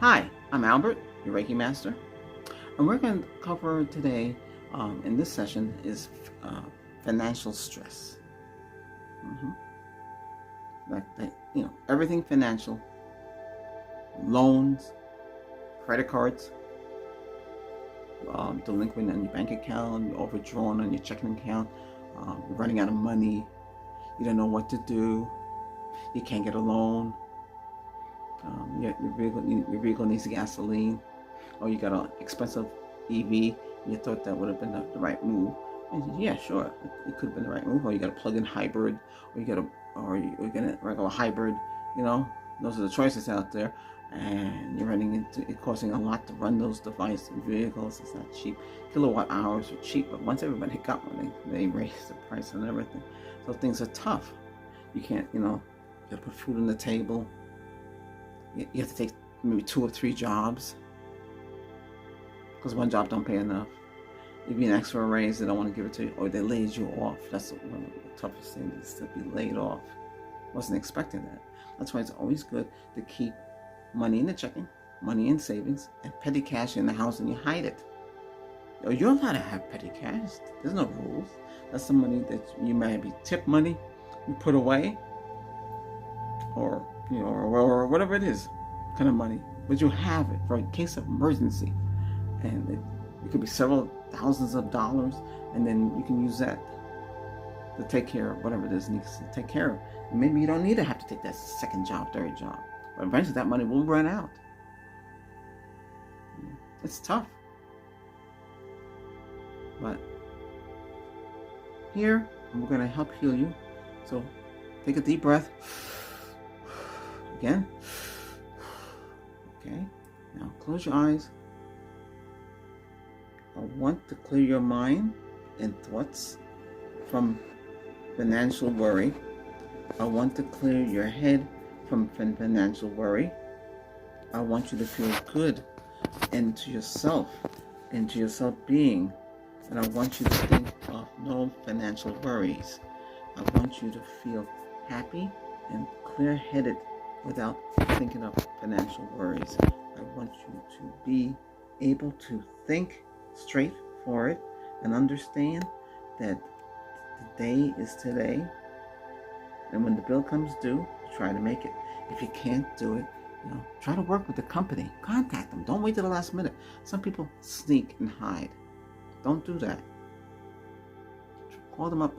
Hi, I'm Albert, your Reiki Master, and we're going to cover today in this session is financial stress. Everything financial, loans, credit cards, delinquent on your bank account, you're overdrawn on your checking account, you're running out of money, you don't know what to do, you can't get a loan, your vehicle needs gasoline, or you got an expensive EV, and you thought that would have been the right move. And yeah, sure, it could have been the right move. Or you got a plug-in hybrid, or you get a regular hybrid. Those are the choices out there, and you're running into it costing a lot to run those devices and vehicles. It's not cheap. Kilowatt hours are cheap, but once everybody got one, they raised the price on everything. So things are tough. You can't, you got to put food on the table. You have to take maybe 2 or 3 jobs, because one job don't pay enough. If you ask for a raise, they don't want to give it to you, or they laid you off. That's one of the toughest things, is to be laid off. Wasn't expecting that. That's why it's always good to keep money in the checking, money in savings, and petty cash in the house, and you hide it. You're allowed to have petty cash. There's no rules. That's the money that you maybe tip money you put away, or whatever it is, kind of money, but you have it for a case of emergency. And it could be several thousands of dollars, and then you can use that to take care of whatever it is needs to take care of. And maybe you don't need to have to take that second job, third job, but eventually that money will run out. It's tough, but here we're going to help heal you. So take a deep breath again. Okay, now close your eyes. I want to clear your mind and thoughts from financial worry. I want to clear your head from financial worry. I want you to feel good into yourself being. And I want you to think of no financial worries. I want you to feel happy and clear-headed without thinking of financial worries. I want you to be able to think straight for it and understand that today is today, and when the bill comes due, try to make it. If you can't do it, try to work with the company. Contact them. Don't wait till the last minute. Some people sneak and hide. Don't do that. Call them up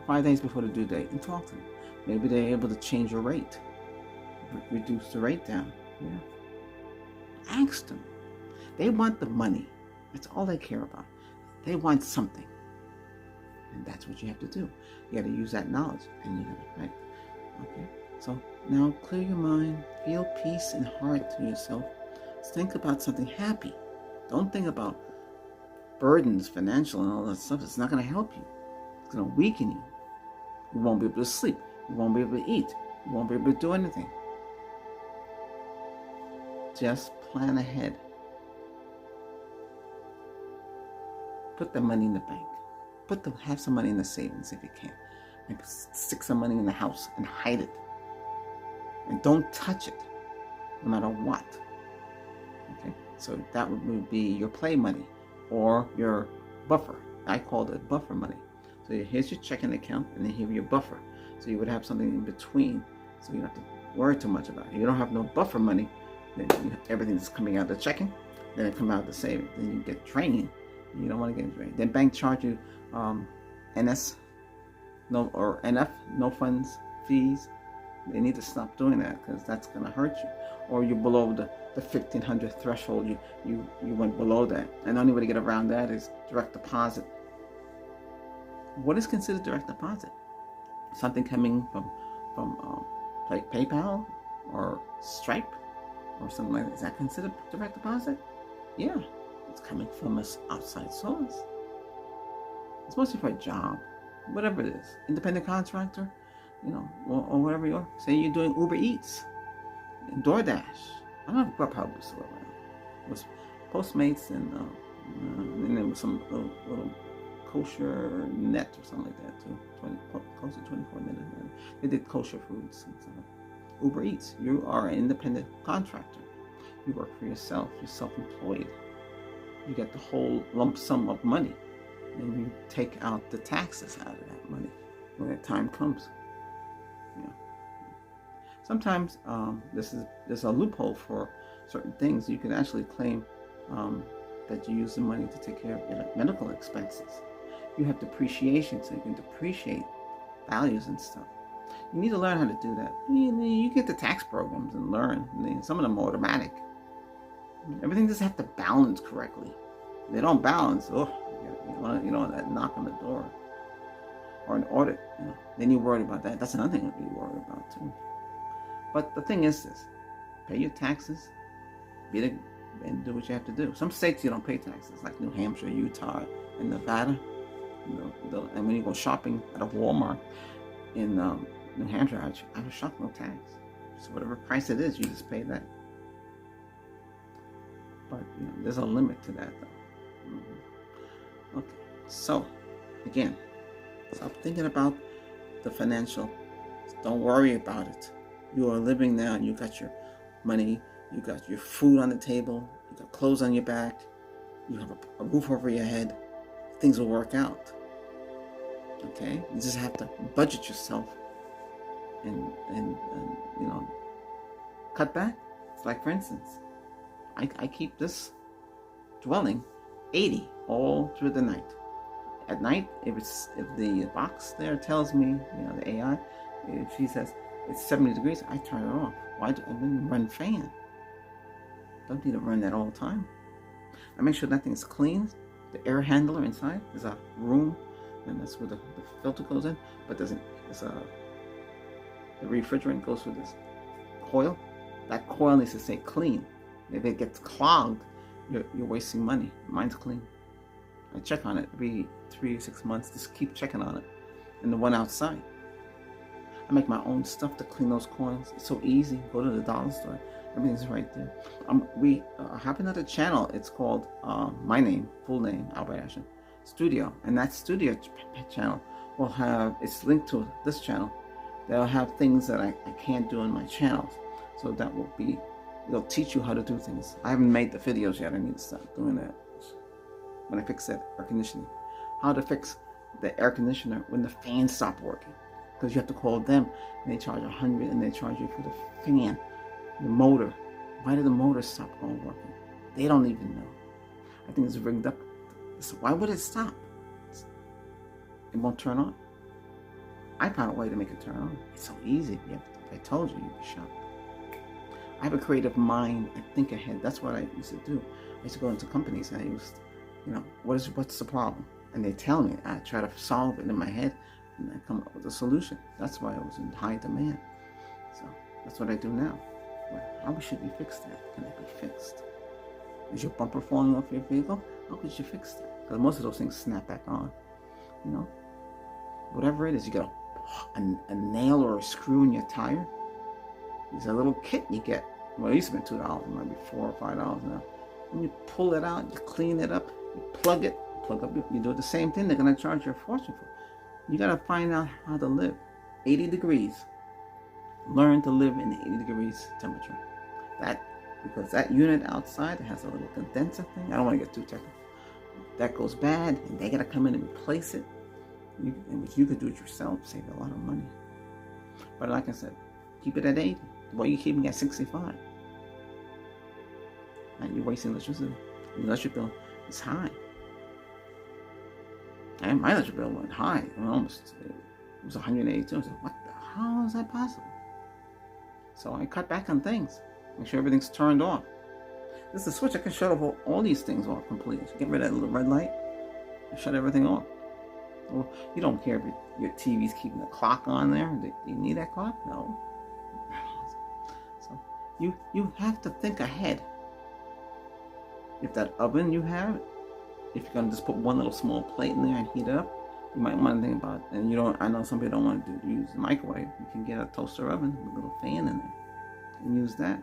5 days before the due date and talk to them. Maybe they're able to change your rate, reduce the rate down. Ask them. They want the money. That's all they care about. They want something. And that's what you have to do. You got to use that knowledge, and you got to write. Okay? So now clear your mind. Feel peace and heart to yourself. Think about something happy. Don't think about burdens, financial, and all that stuff. It's not going to help you. It's going to weaken you. You won't be able to sleep. You won't be able to eat. You won't be able to do anything. Just plan ahead. Put the money in the bank. Have some money in the savings if you can. Maybe stick some money in the house and hide it. And don't touch it, no matter what. Okay? So that would be your play money or your buffer. I called it buffer money. So here's your checking account, and then here's your buffer. So you would have something in between, so you don't have to worry too much about it. If you don't have no buffer money, then everything's coming out of the checking, then it comes out of the savings. Then you get drained. You don't want to get drained. Then bank charge you NF, no funds fees. They need to stop doing that, because that's going to hurt you. Or you're below the 1,500 threshold. You went below that, and the only way to get around that is direct deposit. What is considered direct deposit? Something coming from like PayPal or Stripe or something like that. Is that considered direct deposit? Yeah, it's coming from an outside source. It's mostly for a job, whatever it is. Independent contractor, or whatever you are. Say you're doing Uber Eats and DoorDash. I don't know if Grubhub was still around. It was Postmates, and there was some little kosher net or something like that too. Close to 24 minutes. They did kosher foods and stuff. Uber Eats. You are an independent contractor. You work for yourself. You're self-employed. You get the whole lump sum of money, and you take out the taxes out of that money when that time comes. You know. Sometimes there's a loophole for certain things. You can actually claim that you use the money to take care of your medical expenses. You have depreciation, so you can depreciate values and stuff. You need to learn how to do that. You get the tax programs and learn. Some of them are automatic. Everything doesn't have to balance correctly. If they don't balance, you know that knock on the door or an audit. Then you're worried about that. That's another thing to be worried about too. But the thing is this: pay your taxes, and do what you have to do. Some states you don't pay taxes, like New Hampshire, Utah, and Nevada. And when you go shopping at a Walmart in New Hampshire, I have a shop no tax. So whatever price it is, you just pay that. But there's a limit to that, though. Okay, so again, stop thinking about the financial. Don't worry about it. You are living now, and you got your money, you got your food on the table, you got clothes on your back, you have a roof over your head. Things will work out. Okay, you just have to budget yourself and cut back. It's like, for instance, I keep this dwelling 80 all through the night. At night, if the box there tells me, the AI, if she says it's 70 degrees, I turn it off. Why do I run fan? Don't need to run that all the time. I make sure that thing's clean. The air handler inside is a room, and that's where the filter goes in. But the refrigerant goes through this coil. That coil needs to stay clean. If it gets clogged, you're wasting money. Mine's clean. I check on it every 3 to 6 months. Just keep checking on it. And the one outside, I make my own stuff to clean those coils. It's so easy. Go to the dollar store. Everything's right there. We have another channel. It's called my name, full name, Albert Ashton Studio. And that studio channel will have, it's linked to this channel. They'll have things that I can't do in my channels. So that will be, it'll teach you how to do things. I haven't made the videos yet. I need to start doing that when I fix that air conditioning. How to fix the air conditioner when the fans stop working. Because you have to call them, and they charge $100, and they charge you for the fan. The motor. Why did the motor stop working? They don't even know. I think it's rigged up. So why would it stop? It won't turn on. I found a way to make it turn on. It's so easy. If I told you, you'd be shocked. I have a creative mind. I think ahead. That's what I used to do. I used to go into companies and I used, what's the problem? And they tell me. I try to solve it in my head, and I come up with a solution. That's why I was in high demand. So that's what I do now. How should we fix that? Can it be fixed? Is your bumper falling off your vehicle? How could you fix that? Because most of those things snap back on. Whatever it is, you got a nail or a screw in your tire. There's a little kit you get. Well, it used to be $2. It might be $4 or $5 now. When you pull it out, you clean it up, you plug up. You do the same thing. They're gonna charge you a fortune for it. You gotta find out how to live. 80 degrees. Learn to live in 80 degrees temperature. Because that unit outside has a little condenser thing. I don't want to get too technical. That goes bad, and they gotta come in and replace it. You could do it yourself, save a lot of money. But like I said, keep it at 80. Why are you keeping it at 65? And you're wasting electricity. The electric bill is high. And my electric bill went high. It was 182. I said, what the hell is that possible? So I cut back on things. Make sure everything's turned off. This is a switch. I can shut off all these things off completely. Get rid of that little red light and shut everything off. Well, you don't care if your TV's keeping the clock on there. Do you need that clock? No. So you have to think ahead. If that oven you have, if you're gonna just put one little small plate in there and heat it up, you might want to think about it. And I know some people don't want to use the microwave. You can get a toaster oven with a little fan in there and use that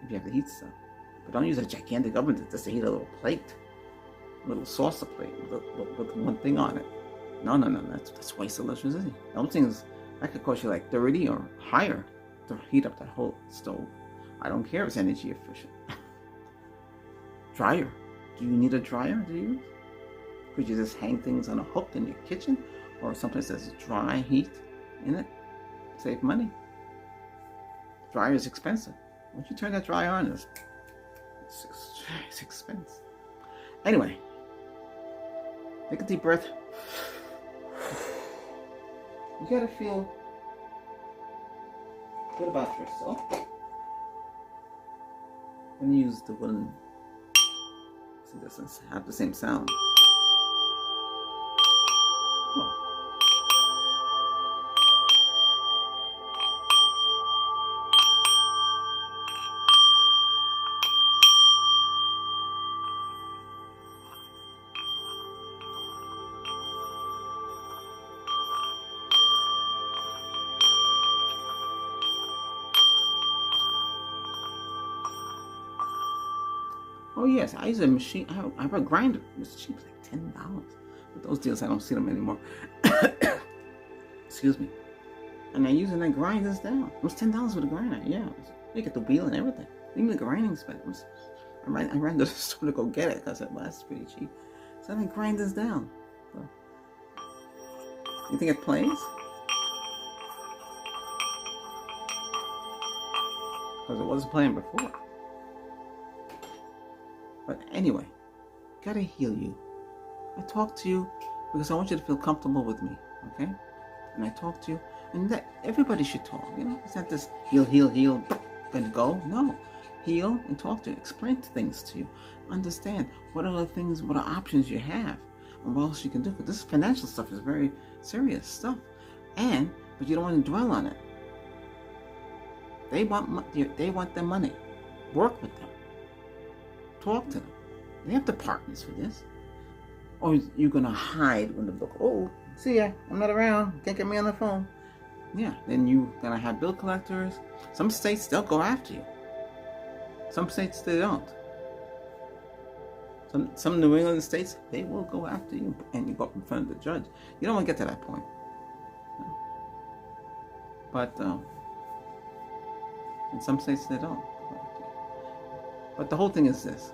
if you have to heat stuff. But don't use a gigantic oven just to heat a little plate, a little saucer plate with one thing on it. No, that's waste of electricity. Those things, that could cost you like 30 or higher to heat up that whole stove. I don't care if it's energy efficient. Dryer. Do you need a dryer to use? Could you just hang things on a hook in your kitchen or someplace that's dry heat in it? Save money. Dryer is expensive. Once you turn that dryer on, it's expensive. Anyway, take a deep breath. You gotta feel good about yourself. When you use the wooden, see, it doesn't have the same sound. Oh. Oh yes, I use a machine. I have a grinder. It's cheap, like $10. But those deals, I don't see them anymore. Excuse me. And I use it and I grind this down. It was $10 with a grinder. Yeah, you get the wheel and everything. Even the grinding spec. I ran to the store to go get it because it was pretty cheap. So I grind this down. So, you think it plays? Because it wasn't playing before. But anyway, gotta heal you. I talk to you because I want you to feel comfortable with me, okay? And I talk to you, and that everybody should talk, you know? It's not this heal, and go. No, heal and talk to you. Explain things to you. Understand what are the things, what are options you have, and what else you can do. Because this financial stuff is very serious stuff, but you don't want to dwell on it. They want their money. Work with them. Talk to them. They have the partners for this. Or you're going to hide when the book, oh, see ya, I'm not around, can't get me on the phone. Yeah, then you're going to have bill collectors. Some states, they'll go after you. Some states, they don't. Some New England states, they will go after you and you go up in front of the judge. You don't want to get to that point. No. But in some states, they don't. But the whole thing is this.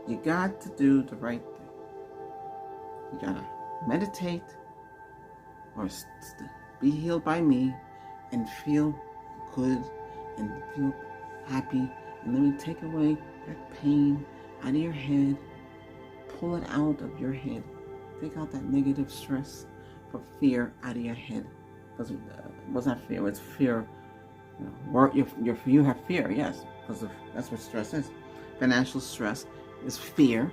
You got to do the right thing. You got to meditate or be healed by me and feel good and feel happy. And let me take away that pain out of your head. Pull it out of your head. Take out that negative stress for fear out of your head. Because it was not fear, it's fear. You have fear, yes. Because that's what stress is. Financial stress is fear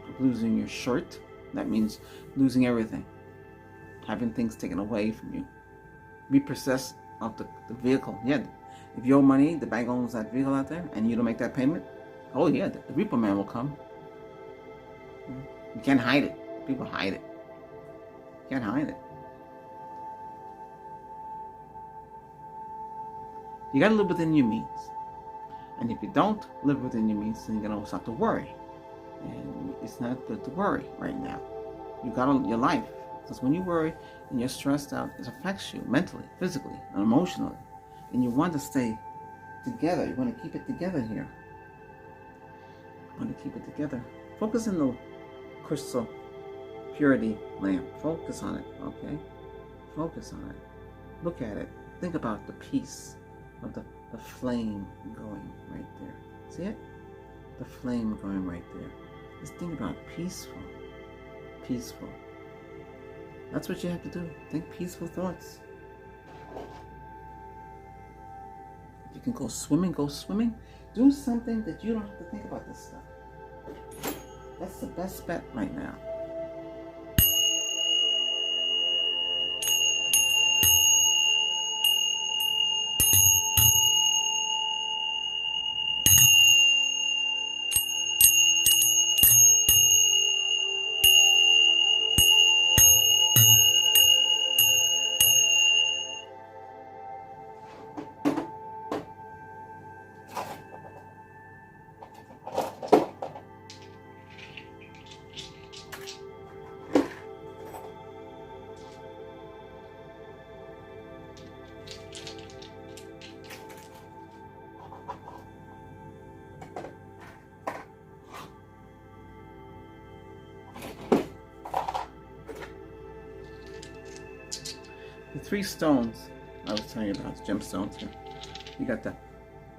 of losing your shirt. That means losing everything. Having things taken away from you. Be possessed of the vehicle. Yeah, if you owe money, the bank owns that vehicle out there, and you don't make that payment, oh yeah, the repo man will come. You can't hide it. People hide it. You can't hide it. You gotta live within your means. And if you don't live within your means, then you're going to start to worry. And it's not good to worry right now. You got your life. Because when you worry and you're stressed out, it affects you mentally, physically, and emotionally. And you want to stay together. You want to keep it together here. You want to keep it together. Focus on the crystal purity lamp. Focus on it, okay? Focus on it. Look at it. Think about the peace of the flame going right there. See it? The flame going right there. Just think about peaceful. Peaceful. That's what you have to do. Think peaceful thoughts. If you can go swimming, go swimming. Do something that you don't have to think about this stuff. That's the best bet right now. three stones I was telling you about, gemstones here. You got the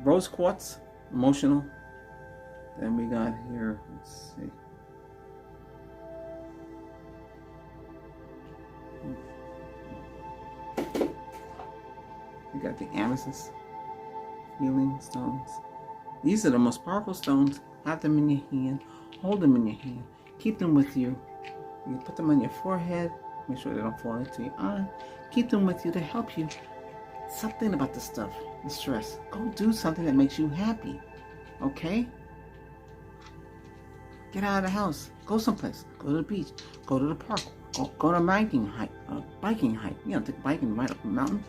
rose quartz, emotional. Then we got here, let's see. We got the amethyst, healing stones. These are the most powerful stones. Have them in your hand. Hold them in your hand. Keep them with you. You put them on your forehead. Make sure they don't fall into your eye. Keep them with you to help you. Something about this stuff, the stress. Go do something that makes you happy. Okay? Get out of the house. Go someplace. Go to the beach. Go to the park. Go on a biking hike. You know, take biking right up a mountain.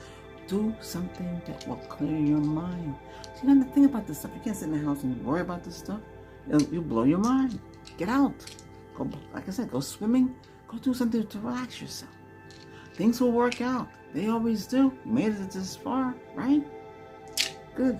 Do something that will clear your mind. So you don't have to think about this stuff. You can't sit in the house and worry about this stuff. You'll blow your mind. Get out. Go, like I said, go swimming. Go do something to relax yourself. Things will work out. They always do. You made it this far, right? Good.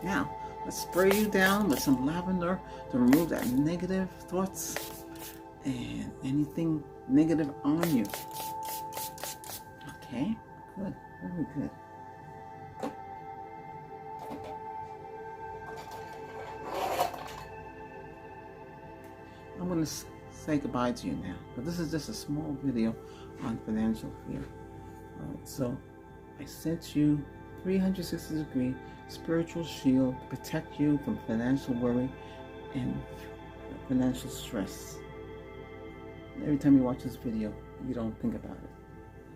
Now, let's spray you down with some lavender to remove that negative thoughts and anything negative on you. Okay, good, very good. I'm going to say goodbye to you now, but this is just a small video on financial fear. So I sent you 360-degree spiritual shield to protect you from financial worry and financial stress. Every time you watch this video, you don't think about it.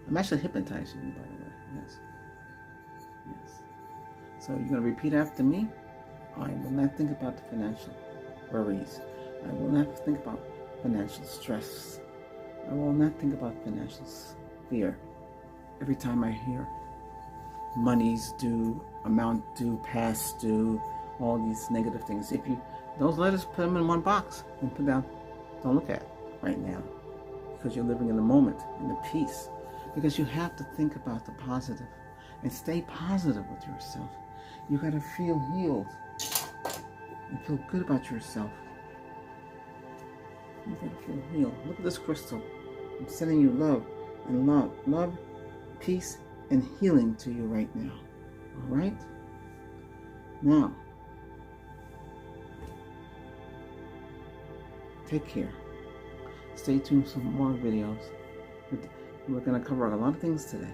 I'm actually hypnotizing you, by the way. Yes. Yes. So you're going to repeat after me. I will not think about the financial worries. I will not think about financial stress. I will not think about financial fear. Every time I hear money's due, amount due, past due, all these negative things. If you, those letters, put them in one box and put down, don't look at it right now, because you're living in the moment, in the peace. Because you have to think about the positive and stay positive with yourself. You got to feel healed and feel good about yourself. You got to feel healed. Look at this crystal. I'm sending you love and love, peace, and healing to you right now. All right? Now, take care. Stay tuned for some more videos. We're going to cover a lot of things today.